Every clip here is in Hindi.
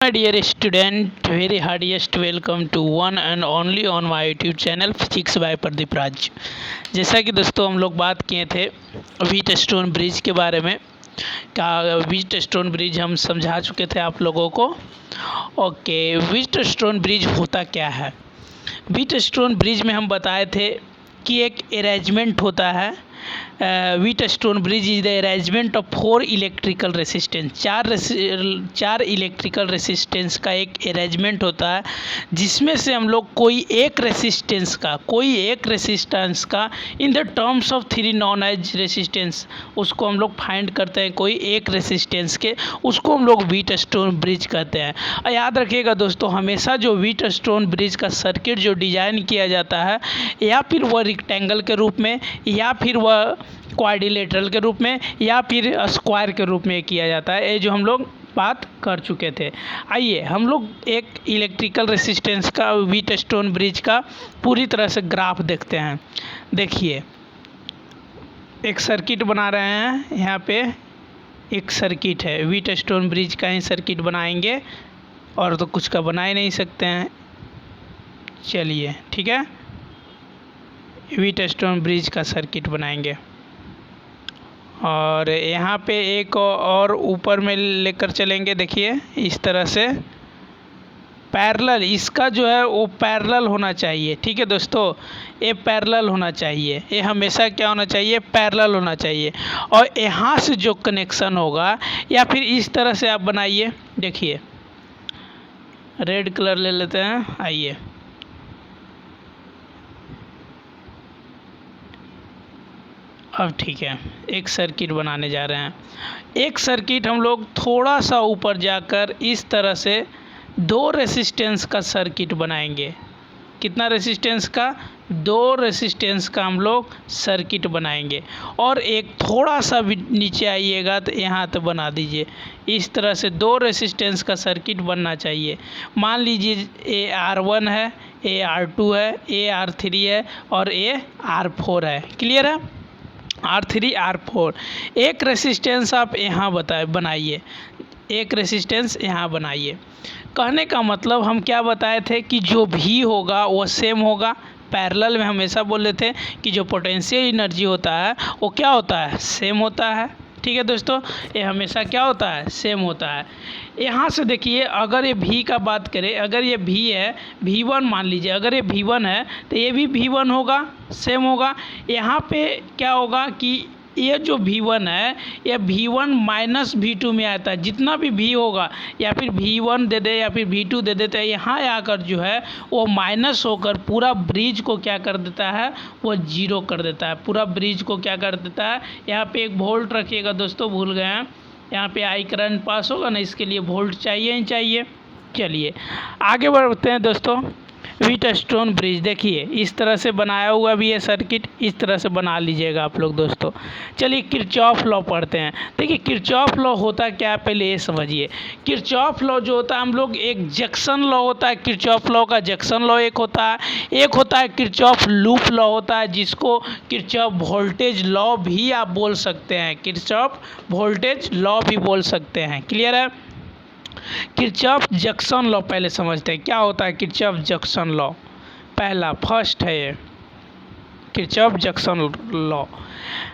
my dear student, very heartiest welcome to one and only on my YouTube channel physics by Pradeep Raj. जैसा कि दोस्तों हम लोग बात किए थे व्हीटस्टोन ब्रिज के बारे में। व्हीटस्टोन ब्रिज हम समझा चुके थे आप लोगों को। ओके, व्हीटस्टोन ब्रिज होता क्या है? व्हीटस्टोन ब्रिज में हम बताए थे कि एक अरेंजमेंट होता है। Wheatstone bridge is the arrangement of 4 electrical resistance. चार इलेक्ट्रिकल रेसिस्टेंस का एक अरेंजमेंट होता है, जिसमें से हम लोग कोई एक रेसिस्टेंस का in the terms of 3 known as resistance, उसको हम लोग फाइंड करते हैं। कोई एक रेसिस्टेंस के, उसको हम लोग व्हीटस्टोन ब्रिज कहते हैं। और याद रखिएगा दोस्तों, हमेशा जो व्हीटस्टोन ब्रिज का सर्किट जो डिज़ाइन किया जाता है, या फिर वह रेक्टेंगल के रूप में, या फिर वह क्वाड्रिलेटरल के रूप में, या फिर स्क्वायर के रूप में किया जाता है। ये जो हम लोग बात कर चुके थे। आइए हम लोग एक इलेक्ट्रिकल रेसिस्टेंस का व्हीटस्टोन ब्रिज का पूरी तरह से ग्राफ देखते हैं। देखिए, एक सर्किट बना रहे हैं। यहाँ पे एक सर्किट है, व्हीटस्टोन ब्रिज का ही सर्किट बनाएंगे, और तो कुछ का बना ही नहीं सकते हैं। चलिए ठीक है, व्हीटस्टोन ब्रिज का सर्किट बनाएंगे, और यहाँ पे एक और ऊपर में लेकर चलेंगे। देखिए इस तरह से पैरेलल, इसका जो है वो पैरेलल होना चाहिए। ठीक है दोस्तों, ये पैरेलल होना चाहिए। ये हमेशा क्या होना चाहिए? पैरेलल होना चाहिए। और यहाँ से जो कनेक्शन होगा, या फिर इस तरह से आप बनाइए। देखिए रेड कलर ले लेते हैं। आइए, अब ठीक है, एक सर्किट बनाने जा रहे हैं। एक सर्किट हम लोग थोड़ा सा ऊपर जाकर इस तरह से 2 रेसिस्टेंस का सर्किट बनाएंगे। कितना रेसिस्टेंस का? 2 रेसिस्टेंस का हम लोग सर्किट बनाएंगे। और एक थोड़ा सा भी नीचे आइएगा तो यहाँ तो बना दीजिए। इस तरह से 2 रेसिस्टेंस का सर्किट बनना चाहिए। मान लीजिए ए R1 है, ए R2 है, ए R3 है, और ए R4 है। क्लियर है? R3 R4। एक रेसिस्टेंस आप यहाँ बनाइए, एक रेसिस्टेंस यहाँ बनाइए। कहने का मतलब हम क्या बताए थे कि जो भी होगा वो सेम होगा। पैरेलल में हमेशा बोले थे कि जो पोटेंशियल एनर्जी होता है वो क्या होता है? सेम होता है। ठीक है दोस्तों, ये हमेशा क्या होता है? सेम होता है। यहाँ से देखिए, अगर ये V का बात करें, अगर ये V है, V1 मान लीजिए, अगर ये V1 है तो ये भी V1 होगा, सेम होगा। यहाँ पे क्या होगा कि ये जो V1 है, ये V1 माइनस V2 में आता है। जितना भी V होगा, या फिर V1 दे दे या फिर V2 दे देते हैं, यहाँ आकर जो है वो माइनस होकर पूरा ब्रिज को क्या कर देता है? वो जीरो कर देता है। पूरा ब्रिज को क्या कर देता है? यहाँ पे एक वोल्ट रखिएगा दोस्तों, भूल गए हैं। यहाँ पे आई करंट पास होगा ना, इसके लिए वोल्ट चाहिए ही चाहिए। चलिए आगे बढ़ते हैं दोस्तों। व्हीटस्टोन ब्रिज देखिए इस तरह से बनाया हुआ भी है सर्किट, इस तरह से बना लीजिएगा आप लोग दोस्तों। चलिए किरचॉफ लॉ पढ़ते हैं। देखिए किरचॉफ लॉ होता क्या है, पहले ये समझिए। किरचॉफ लॉ जो होता है, हम लोग एक जंक्शन लॉ होता है। किरचॉफ लॉ का जंक्शन लॉ एक होता है किरचॉफ लूप लॉ होता है, जिसको किरचॉफ वोल्टेज लॉ भी आप बोल सकते हैं। किरचॉफ वोल्टेज लॉ भी बोल सकते हैं। क्लियर है? किरचॉफ जंक्शन लॉ पहले समझते हैं क्या होता है। किरचॉफ जंक्शन लॉ पहला फर्स्ट है ये, Kirchhoff junction law.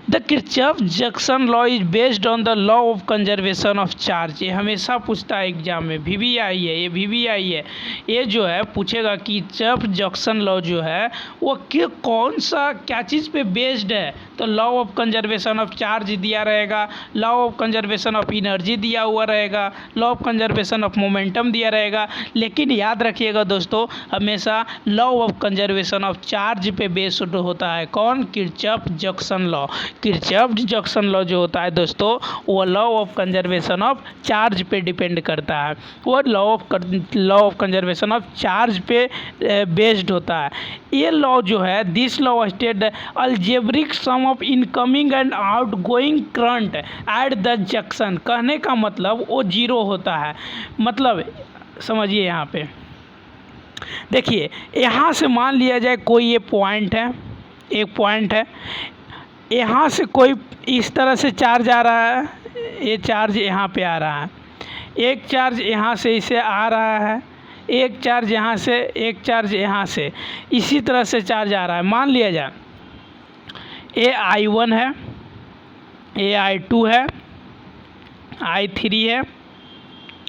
The Kirchhoff junction law is based on the law of conservation of charge. ये हमेशा पूछता है एग्जाम में, VVI है ये, VVI है ये जो है, पूछेगा कि किरचॉफ जंक्शन लॉ जो है वो कौन सा क्या चीज़ पे बेस्ड है। तो law of conservation of charge दिया रहेगा, law of conservation of energy दिया हुआ रहेगा, law of conservation of momentum दिया रहेगा। लेकिन याद रखिएगा दोस्तों, हमेशा law of conservation of charge पे बेस्ड होता है। कौन? Kirchhoff junction law. Kirchhoff junction law जो होता है दोस्तों, वो law of conservation of charge पे डिपेंड करता है। वो law of conservation of charge पे बेस्ड होता है। ये लॉ जो है, this law state algebraic sum of incoming and outgoing current at the junction. कहने का मतलब वो जीरो होता है। मतलब समझिए, यहाँ पे देखिए, यहाँ से मान लिया जाए कोई ये पॉइंट है, एक पॉइंट है, यहाँ से कोई इस तरह से चार्ज आ रहा है, ये चार्ज यहाँ पे आ रहा है, एक चार्ज यहाँ से इसे आ रहा है, एक चार्ज यहाँ से, एक चार्ज यहाँ से, इसी तरह से चार्ज आ रहा है। मान लिया जाए ये I1 है, ये I2 है, I3 है,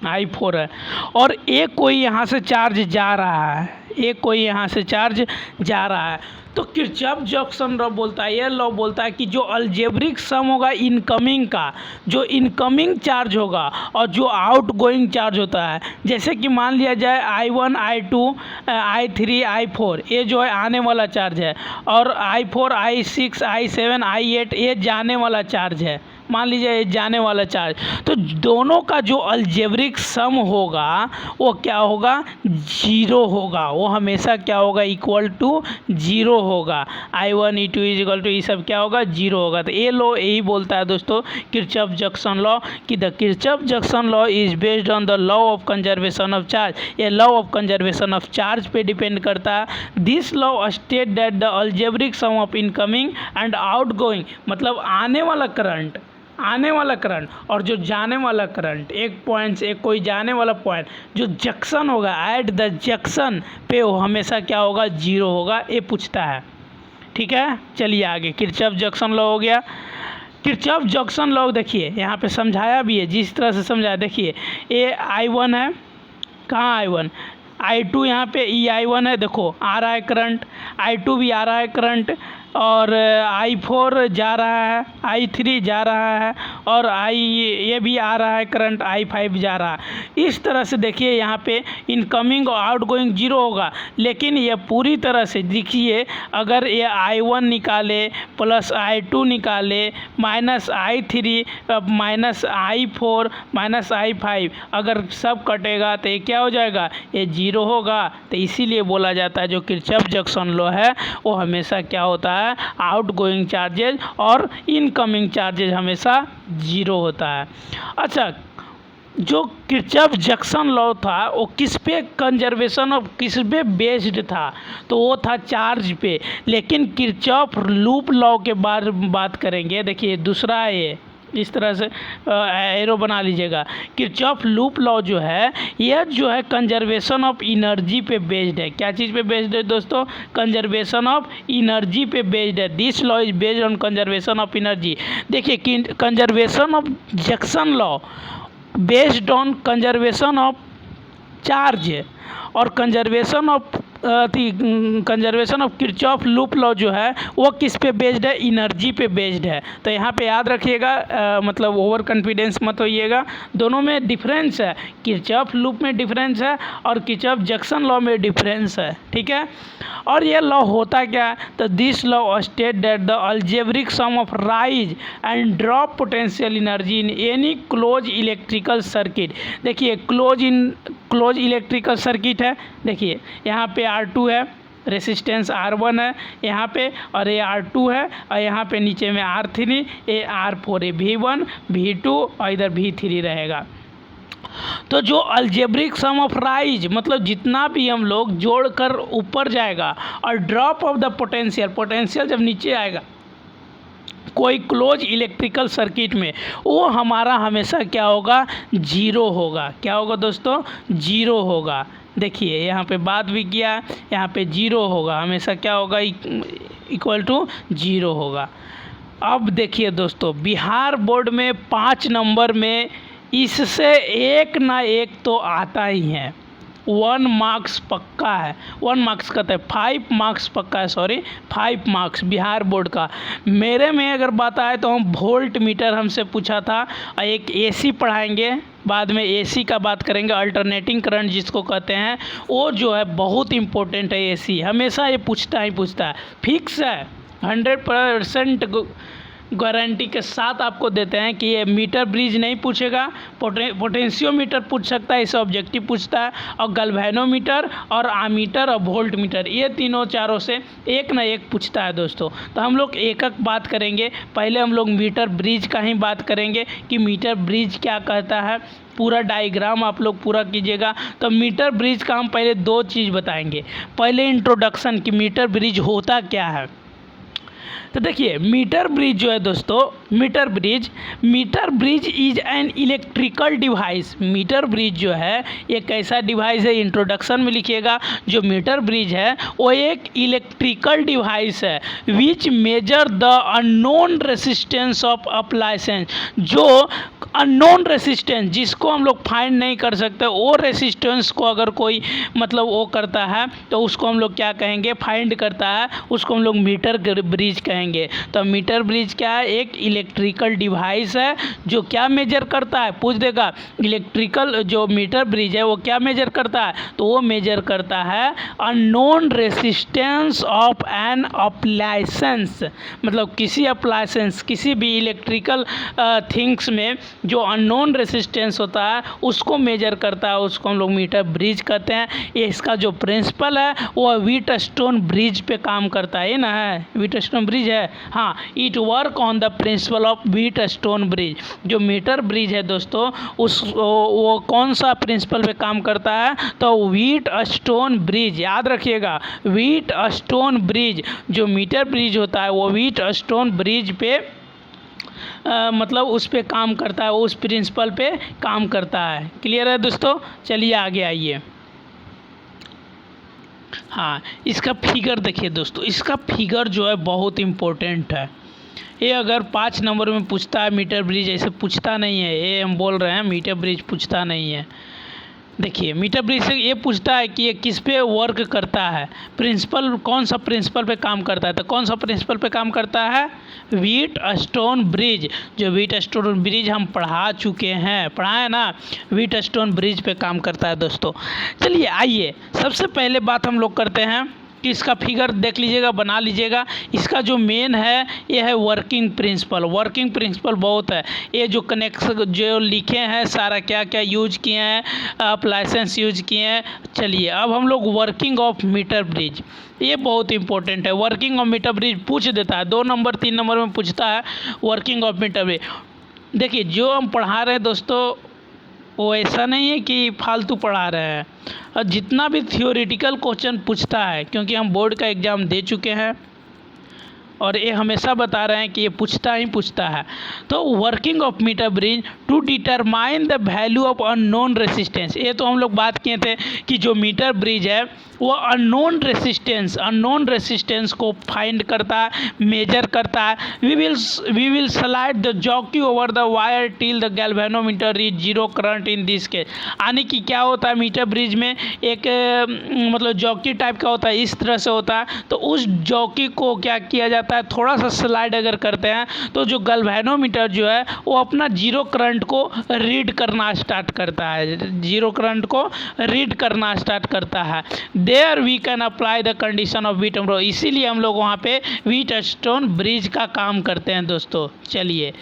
I4 है, और एक कोई यहाँ से चार्ज जा रहा है, एक कोई यहाँ से चार्ज जा रहा है। तो किरचॉफ जंक्शन लॉ बोलता है, ये लॉ बोलता है कि जो अलजेब्रिक सम होगा इनकमिंग का, जो इनकमिंग चार्ज होगा और जो आउटगोइंग चार्ज होता है, जैसे कि मान लिया जाए I1, I2, I3, I4 ये जो है आने वाला चार्ज है, और I4, I6, I7, I8 ये जाने वाला चार्ज है। मान लीजिए ये जाने वाला चार्ज, तो दोनों का जो अलजेब्रिक सम होगा वो क्या होगा, जीरो होगा। वो हमेशा क्या होगा, इक्वल टू जीरो होगा। I1, E2 is equal to, ये सब क्या होगा, जीरो होगा। तो ये लॉ यही बोलता है दोस्तों किरचॉफ जंक्शन लॉ, कि the Kirchhoff junction law is based on the law of conservation of charge. ये law of conservation of charge पे डिपेंड करता है। This law state that the algebraic sum of incoming and outgoing, मतलब आने वाला करंट, आने वाला करंट और जो जाने वाला करंट, एक पॉइंट से एक कोई जाने वाला पॉइंट, जो जंक्शन होगा एट द जंक्शन पे वो हमेशा क्या होगा, जीरो होगा। ये पूछता है, ठीक है। चलिए आगे, किरचॉफ जंक्शन लॉ हो गया। किरचॉफ जंक्शन लॉ देखिए यहाँ पे समझाया भी है, जिस तरह से समझाया, देखिए ये I1 है, कहाँ I1, I2 यहाँ पे I1 है, देखो आ रहा है करंट, I2 भी आ रहा है करंट, और I4 जा रहा है, I3 जा रहा है, और ये भी आ रहा है करंट, I5 जा रहा है। इस तरह से देखिए यहाँ पे इनकमिंग और आउटगोइंग जीरो होगा, लेकिन ये पूरी तरह से देखिए, अगर ये I1 निकाले प्लस I2 निकाले minus I3 minus I4 minus I5, अगर सब कटेगा तो ये क्या हो जाएगा, ये जीरो होगा। तो इसीलिए बोला जाता है जो किरचॉफ जंक्शन लॉ है वो हमेशा क्या होता है, आउटगोइंग चार्जेज और इनकमिंग चार्जेज हमेशा जीरो होता है। अच्छा, जो किरचॉफ जंक्शन लॉ था वो किस पे कंजर्वेशन ऑफ, किस पे बेस्ड था, तो वो था चार्ज पे। लेकिन किरचॉफ लूप लॉ के बारे में बात करेंगे, देखिए दूसरा है ये, इस तरह से एरो बना लीजिएगा। किरचॉफ लूप लॉ जो है यह जो है कंजर्वेशन ऑफ एनर्जी पे बेस्ड है। क्या चीज़ पे बेस्ड है दोस्तों, कंजर्वेशन ऑफ एनर्जी पे बेस्ड है। This law is based on conservation of energy. देखिए conservation of junction law based on conservation of charge, और conservation of conservation of Kirchhoff loop law जो है वो किस पे बेस्ड है, एनर्जी पे बेस्ड है। तो यहाँ पे याद रखिएगा, मतलब ओवर कॉन्फिडेंस मत होइएगा, दोनों में डिफरेंस है। किरचॉफ लूप में डिफरेंस है और किरचॉफ जंक्शन लॉ में डिफरेंस है, ठीक है। और ये लॉ होता क्या है, तो this law state that the algebraic sum of rise and drop potential energy in any close electrical circuit. देखिए क्लोज इलेक्ट्रिकल सर्किट है, देखिए यहाँ पे R2 है, रेसिस्टेंस R1 है यहाँ पे, और ये R2 है, और यहाँ पे नीचे में R3, ये R4 है, V1 V2 और इधर V3 रहेगा। तो जो अलजेब्रिक सम ऑफ राइज, मतलब जितना भी हम लोग जोड़कर ऊपर जाएगा, और ड्रॉप ऑफ द पोटेंशियल जब नीचे आएगा कोई क्लोज इलेक्ट्रिकल सर्किट में, वो हमारा हमेशा क्या होगा, जीरो होगा। क्या होगा दोस्तों, जीरो होगा। देखिए यहाँ पे बात भी किया, यहाँ पे जीरो होगा, हमेशा क्या होगा, इक्वल टू जीरो होगा। अब देखिए दोस्तों, बिहार बोर्ड में 5 नंबर में इससे एक ना एक तो आता ही है, 1 मार्क्स पक्का है, 1 मार्क्स कहते हैं, 5 मार्क्स पक्का है, सॉरी 5 मार्क्स बिहार बोर्ड का। मेरे में अगर बात आए तो हम वोल्ट मीटर हमसे पूछा था, और एक AC पढ़ाएंगे, बाद में AC का बात करेंगे, अल्टरनेटिंग करंट जिसको कहते हैं, वो जो है बहुत इंपॉर्टेंट है। AC हमेशा ये पूछता ही पूछता है, फिक्स है, 100% गारंटी के साथ आपको देते हैं कि ये मीटर ब्रिज नहीं पूछेगा, पोटेंशियोमीटर पूछ सकता है, इसे ऑब्जेक्टिव पूछता है, और गैल्वेनोमीटर और आमीटर और वोल्ट मीटर, ये तीनों चारों से एक ना एक पूछता है दोस्तों। तो हम लोग एक एक बात करेंगे। पहले हम लोग मीटर ब्रिज का ही बात करेंगे कि मीटर ब्रिज क्या कहता है, पूरा डायग्राम आप लोग पूरा कीजिएगा। तो मीटर ब्रिज का हम पहले 2 चीज़ बताएंगे। पहले इंट्रोडक्शन कि मीटर ब्रिज होता क्या है। तो देखिए मीटर ब्रिज जो है दोस्तों, metre bridge is an electrical device. Metre bridge जो है एक ऐसा डिवाइस है, इंट्रोडक्शन में लिखिएगा, जो मीटर ब्रिज है वो एक इलेक्ट्रिकल डिवाइस है which measure the unknown resistance of appliances. जो अननोन रेसिस्टेंस जिसको हम लोग फाइंड नहीं कर सकते, वो रेसिस्टेंस को अगर कोई मतलब वो करता है तो उसको हम लोग क्या कहेंगे, फाइंड करता है, उसको हम लोग मीटर ब्रिज कहेंगे। तो मीटर ब्रिज क्या है, एक इलेक्ट्रिकल डिवाइस है जो क्या मेजर करता है, पूछ देगा इलेक्ट्रिकल जो मीटर ब्रिज है वो क्या मेजर करता है, तो वो मेजर करता है unknown resistance of an appliance. मतलब किसी अप्लायंस, किसी भी इलेक्ट्रिकल थिंग्स में जो अननोन रेसिस्टेंस होता है उसको मेजर करता है, उसको हम लोग मीटर ब्रिज कहते हैं। ये इसका जो प्रिंसिपल है वो व्हीटस्टोन ब्रिज पे काम करता है, ये ना है व्हीटस्टोन ब्रिज है, हाँ। It work on the principle of Wheatstone bridge. जो मीटर ब्रिज है दोस्तों वो कौन सा प्रिंसिपल पे काम करता है, तो व्हीटस्टोन ब्रिज, याद रखिएगा व्हीटस्टोन ब्रिज। जो मीटर ब्रिज होता है वो व्हीटस्टोन ब्रिज पे मतलब उस पे काम करता है, उस प्रिंसिपल पे काम करता है। क्लियर है दोस्तों, चलिए आगे आइए। हाँ, इसका फिगर देखिए दोस्तों, इसका फिगर जो है बहुत इम्पोर्टेंट है। ये अगर 5 नंबर में पूछता है मीटर ब्रिज, ऐसे पूछता नहीं है, ये हम बोल रहे हैं मीटर ब्रिज पूछता नहीं है। देखिए मीटर ब्रिज से ये पूछता है कि ये किस पे वर्क करता है, प्रिंसिपल कौन सा प्रिंसिपल पे काम करता है, तो कौन सा प्रिंसिपल पे काम करता है, व्हीटस्टोन ब्रिज। जो व्हीटस्टोन ब्रिज हम पढ़ा चुके हैं, पढ़ाए ना, व्हीटस्टोन ब्रिज पे काम करता है दोस्तों। चलिए आइए सबसे पहले बात हम लोग करते हैं कि इसका फिगर देख लीजिएगा, बना लीजिएगा। इसका जो मेन है ये है वर्किंग प्रिंसिपल। वर्किंग प्रिंसिपल बहुत है, ये जो कनेक्शन जो लिखे हैं सारा क्या क्या यूज किए हैं, अप्लायंस यूज किए हैं। चलिए अब हम लोग वर्किंग ऑफ मीटर ब्रिज, ये बहुत इंपॉर्टेंट है। वर्किंग ऑफ मीटर ब्रिज पूछ देता है, 2 नंबर 3 नंबर में पूछता है वर्किंग ऑफ मीटर ब्रिज। देखिए जो हम पढ़ा रहे हैं दोस्तों वो ऐसा नहीं है कि फालतू पढ़ा रहे हैं, और जितना भी थियोरेटिकल क्वेश्चन पूछता है, क्योंकि हम बोर्ड का एग्ज़ाम दे चुके हैं और ये हमेशा बता रहे हैं कि ये पूछता ही पूछता है। तो working of metre bridge to determine the value of unknown resistance, ये तो हम लोग बात किए थे कि जो मीटर ब्रिज है वो अननोन रेसिस्टेंस को फाइंड करता है, मेजर करता है। We will slide the jockey over the wire till the galvanometer reach zero current in this case. यानी कि क्या होता है मीटर ब्रिज में एक मतलब जॉकी टाइप का होता है, इस तरह से होता है। तो उस जॉकी को क्या किया जाता है, थोड़ा सा स्लाइड अगर करते हैं तो जो गैल्वेनोमीटर जो है वो अपना जीरो करंट को रीड करना स्टार्ट करता है, जीरो करंट को रीड करना स्टार्ट करता है। There we can apply the condition of Wheatstone, इसीलिए हम लोग वहाँ पे व्हीटस्टोन ब्रिज का काम करते हैं दोस्तों। चलिए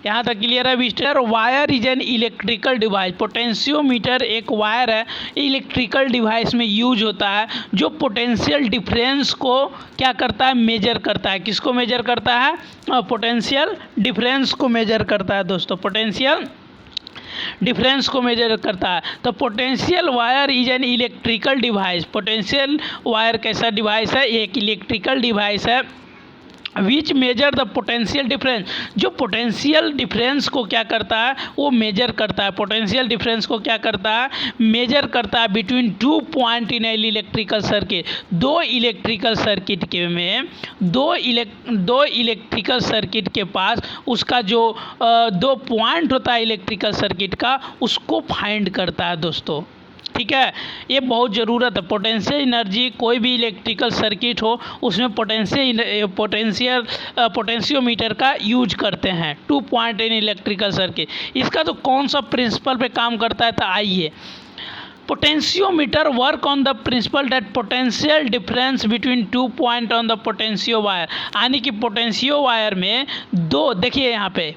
यहाँ तक क्लियर है। Wheatstone wire is an electrical device, potentiometer एक वायर है, इलेक्ट्रिकल डिवाइस में यूज होता है, जो पोटेंशियल डिफरेंस को क्या करता है, मेजर करता है। किसको मेजर करता है, पोटेंशियल डिफरेंस को मेजर करता है दोस्तों, पोटेंशियल डिफरेंस को मेजर करता है। तो potential wire is an electrical device, potential wire कैसा डिवाइस है, एक इलेक्ट्रिकल डिवाइस है which measure the potential difference, जो पोटेंशियल डिफरेंस को क्या करता है, वो मेजर करता है। पोटेंशियल डिफरेंस को क्या करता है, मेजर करता है between 2 point in electrical circuit, दो इलेक्ट्रिकल सर्किट के में दो इलेक्ट्रिकल सर्किट के पास उसका जो 2 पॉइंट होता है इलेक्ट्रिकल सर्किट का, उसको फाइंड करता है दोस्तों। ठीक है, ये बहुत ज़रूरत है। पोटेंशियल एनर्जी कोई भी इलेक्ट्रिकल सर्किट हो उसमें पोटेंशियोमीटर का यूज करते हैं। 2 पॉइंट इन इलेक्ट्रिकल सर्किट, इसका तो कौन सा प्रिंसिपल पे काम करता है, तो आइए potentiometer work on the principle that potential difference between 2 point on the potentio wire. यानी कि पोटेंशियो वायर में दो, देखिए यहाँ पे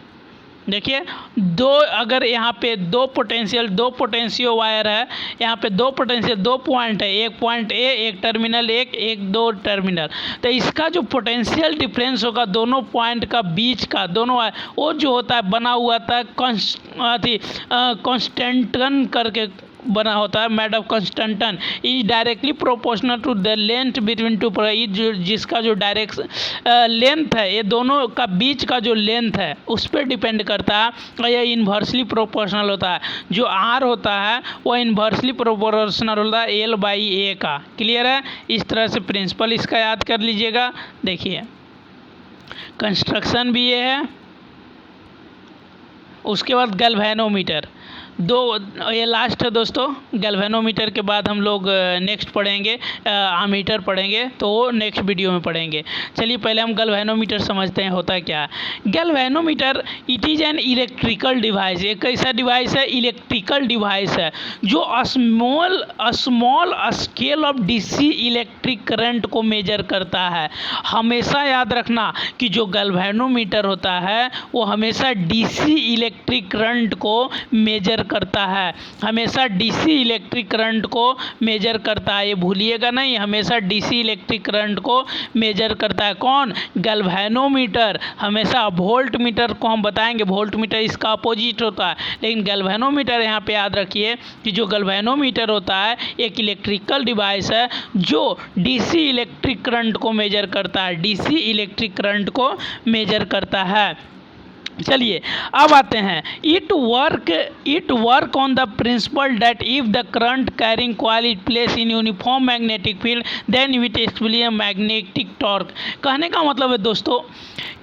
देखिए दो, अगर यहाँ पे दो पोटेंशियो वायर है, यहाँ पे दो पोटेंशियल 2 पॉइंट है, एक पॉइंट ए, एक टर्मिनल एक 2 टर्मिनल। तो इसका जो पोटेंशियल डिफरेंस होगा दोनों पॉइंट का बीच का, दोनों वो जो होता है बना हुआ था कांस्टेंटन करके बना होता है made of constantan is directly proportional to the length between two, जिसका जो डायरेक्ट लेंथ है, ये दोनों का बीच का जो लेंथ है उस पर डिपेंड करता है, और यह इन्वर्सली प्रोपोर्शनल होता है। जो आर होता है वो इन्वर्सली प्रोपोर्शनल होता है एल बाई ए का। क्लियर है? इस तरह से प्रिंसिपल इसका याद कर लीजिएगा। देखिए कंस्ट्रक्शन भी ये है, उसके बाद गैल्वेनोमीटर, दो ये लास्ट है दोस्तों। गैल्वेनोमीटर के बाद हम लोग नेक्स्ट पढ़ेंगे आमीटर पढ़ेंगे, तो वो नेक्स्ट वीडियो में पढ़ेंगे। चलिए पहले हम गैल्वेनोमीटर समझते हैं होता क्या है। Galvanometer it is an electrical device, एक ऐसा डिवाइस है, इलेक्ट्रिकल डिवाइस है जो small scale of DC electric current को मेजर करता है। हमेशा याद रखना कि जो गैल्वेनोमीटर होता है वो हमेशा डीसी इलेक्ट्रिक करंट को मेजर करता है, हमेशा डीसी इलेक्ट्रिक करंट को मेजर करता है। ये भूलिएगा नहीं, हमेशा डीसी इलेक्ट्रिक करंट को मेजर करता है। कौन? गैल्वेनोमीटर। हमेशा वोल्ट मीटर को हम बताएंगे, वोल्ट मीटर इसका अपोजिट होता है, लेकिन गैल्वेनोमीटर यहाँ पे याद रखिए कि जो गैल्वेनोमीटर होता है एक इलेक्ट्रिकल डिवाइस है जो डीसी इलेक्ट्रिक करंट को मेजर करता है, डीसी इलेक्ट्रिक करंट को मेजर करता है। चलिए अब आते हैं, it work on the principle that if the current carrying coil is place in uniform magnetic field then it experience magnetic torque. कहने का मतलब है दोस्तों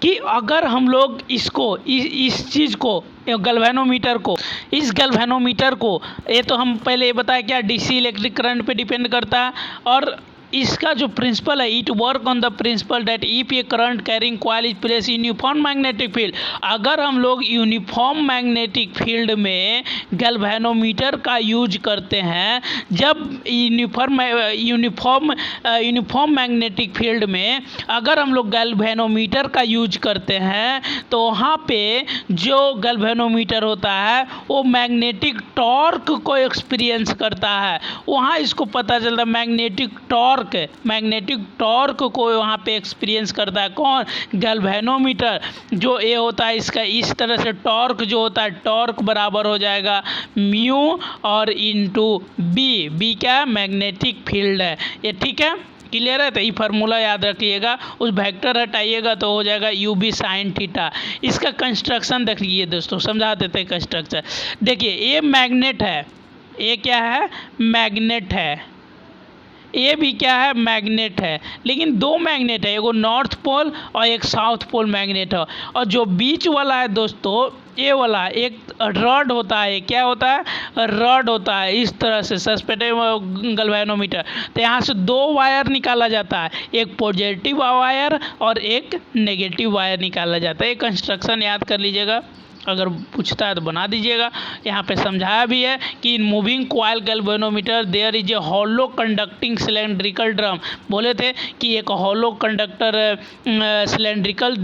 कि अगर हम लोग इसको इस चीज़ को गैल्वेनोमीटर को, इस गैल्वेनोमीटर को, ये तो हम पहले ये बताया क्या डीसी इलेक्ट्रिक करंट पे डिपेंड करता है, और इसका जो प्रिंसिपल है it work on the principle that if A current carrying coil is place in uniform magnetic field. अगर हम लोग यूनिफॉर्म मैग्नेटिक फील्ड में गैल्वेनोमीटर का यूज करते हैं, जब यूनिफॉर्म मैग्नेटिक फील्ड में अगर हम लोग गैल्वेनोमीटर का यूज करते हैं तो वहाँ पे जो गैल्वेनोमीटर होता है वो मैग्नेटिक टॉर्क को एक्सपीरियंस करता है। वहाँ इसको पता चलता है मैग्नेटिक टॉर्क को वहाँ पे एक्सपीरियंस करता है। कौन? गैल्वेनोमीटर। जो ए होता है इसका इस तरह से टॉर्क जो होता है, टॉर्क बराबर हो जाएगा म्यू और इंटू बी। बी क्या है? मैग्नेटिक फील्ड है ये। ठीक है, क्लियर है? तो ये फार्मूला याद रखिएगा, उस वेक्टर हटाइएगा तो हो जाएगा यू बी साइन थीटा। इसका कंस्ट्रक्शन देख लीजिए दोस्तों, समझा देते हैं कंस्ट्रक्शन। देखिए ये मैग्नेट है, ये क्या है? मैग्नेट है। ये भी क्या है? मैग्नेट है। लेकिन दो मैग्नेट है, एक नॉर्थ पोल और एक साउथ पोल मैग्नेट है। और जो बीच वाला है दोस्तों, ये वाला एक रॉड होता है। क्या होता है? रॉड होता है। इस तरह से सस्पेंडेड गैल्वेनोमीटर, तो यहाँ से दो वायर निकाला जाता है, एक पॉजिटिव वायर और एक नेगेटिव वायर निकाला जाता है। ये कंस्ट्रक्शन याद कर लीजिएगा, अगर पूछता है तो बना दीजिएगा। यहाँ पे समझाया भी है कि in moving coil galvanometer there is a hollow conducting cylindrical drum. बोले थे कि एक हॉलो कंडक्टर सिलेंड्रिकल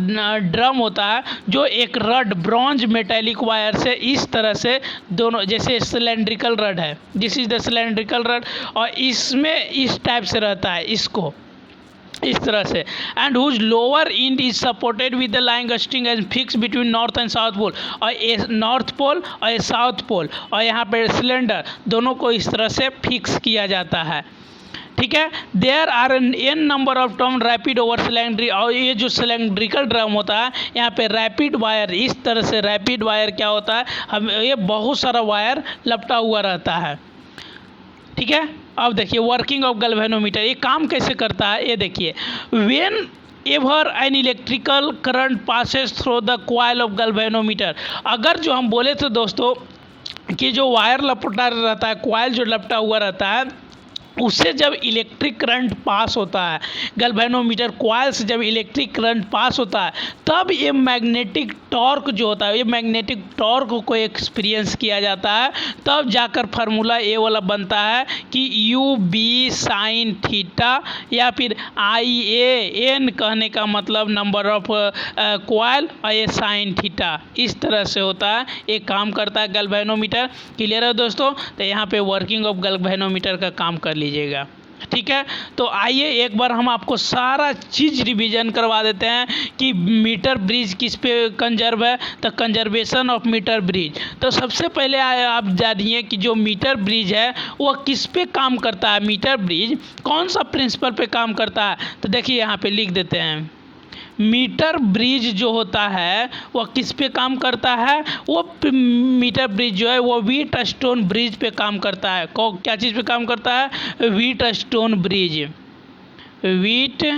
ड्रम होता है जो एक रड ब्रॉन्ज मेटेलिक वायर से इस तरह से दोनों, जैसे सिलेंड्रिकल रड है, this is the cylindrical rod, और इसमें इस टाइप से रहता है, इसको इस तरह से, and whose lower end is supported with the line string and fix between north and south pole. और ये नॉर्थ पोल और ये साउथ पोल, और यहाँ पे सिलेंडर दोनों को इस तरह से फिक्स किया जाता है। ठीक है, there are an number of term rapid over cylindry. और ये जो सिलेंड्रिकल ड्रम होता है, यहाँ पे रैपिड वायर, इस तरह से रैपिड वायर क्या होता है, हम ये बहुत सारा वायर लपटा हुआ रहता है। ठीक है, अब देखिए वर्किंग ऑफ गैल्वेनोमीटर, ये काम कैसे करता है ये देखिए। When ever an electrical current passes through the coil of galvanometer, अगर जो हम बोले थे दोस्तों कि जो वायर लपटा रहता है, कॉइल जो लपटा हुआ रहता है, उससे जब इलेक्ट्रिक करंट पास होता है, गैल्वेनोमीटर कॉइल से जब इलेक्ट्रिक करंट पास होता है, तब ये मैग्नेटिक टॉर्क जो होता है, ये मैग्नेटिक टॉर्क को एक्सपीरियंस किया जाता है। तब जाकर फार्मूला ए वाला बनता है कि यू बी साइन थीटा, या फिर आई ए एन कहने का मतलब नंबर ऑफ कॉइल, और ये साइन थीटा, इस तरह से होता है, ये काम करता है गैल्वेनोमीटर। क्लियर है दोस्तों? तो यहाँ पे वर्किंग ऑफ गैल्वेनोमीटर का काम कर लीजिएगा। ठीक है। तो आइए एक बार हम आपको सारा चीज़ रिवीजन करवा देते हैं कि मीटर ब्रिज किस पे कंजर्व है, तो कंजर्वेशन ऑफ मीटर ब्रिज। तो सबसे पहले आप जानिए कि जो मीटर ब्रिज है वो किस पे काम करता है, मीटर ब्रिज कौन सा प्रिंसिपल पे काम करता है। तो देखिए यहाँ पे लिख देते हैं, मीटर ब्रिज जो होता है वह किस पे काम करता है, वो मीटर ब्रिज जो है वो व्हीट स्टोन ब्रिज पे काम करता है। क्या चीज़ पे काम करता है, wheat stone bridge, wheat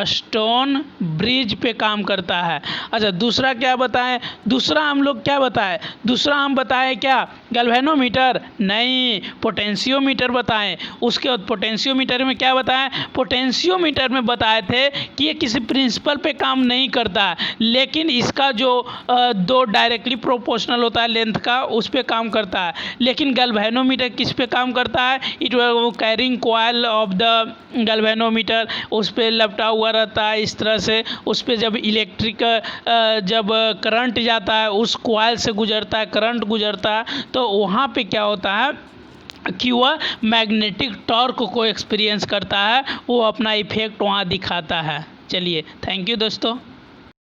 stone bridge पे काम करता है। अच्छा दूसरा क्या बताएं, दूसरा हम लोग क्या बताएं, दूसरा हम बताएं क्या, गैल्वेनोमीटर नहीं, पोटेंशियोमीटर बताएं। उसके बाद पोटेंशियोमीटर में क्या बताएं, पोटेंशियोमीटर में बताए थे कि ये किसी प्रिंसिपल पे काम नहीं करता, लेकिन इसका जो दो डायरेक्टली प्रोपोर्शनल होता है लेंथ का, उस पे काम करता है। लेकिन गैल्वेनोमीटर किस पे काम करता है, it carrying coil of the galvanometer, उस पे लपटा हुआ रहता है इस तरह से। उस पे जब इलेक्ट्रिक जब करंट जाता है, उस कॉइल से गुजरता है, करंट गुजरता है, तो वहाँ पे क्या होता है कि वह मैग्नेटिक टॉर्क को एक्सपीरियंस करता है, वो अपना इफेक्ट वहाँ दिखाता है। चलिए थैंक यू दोस्तों।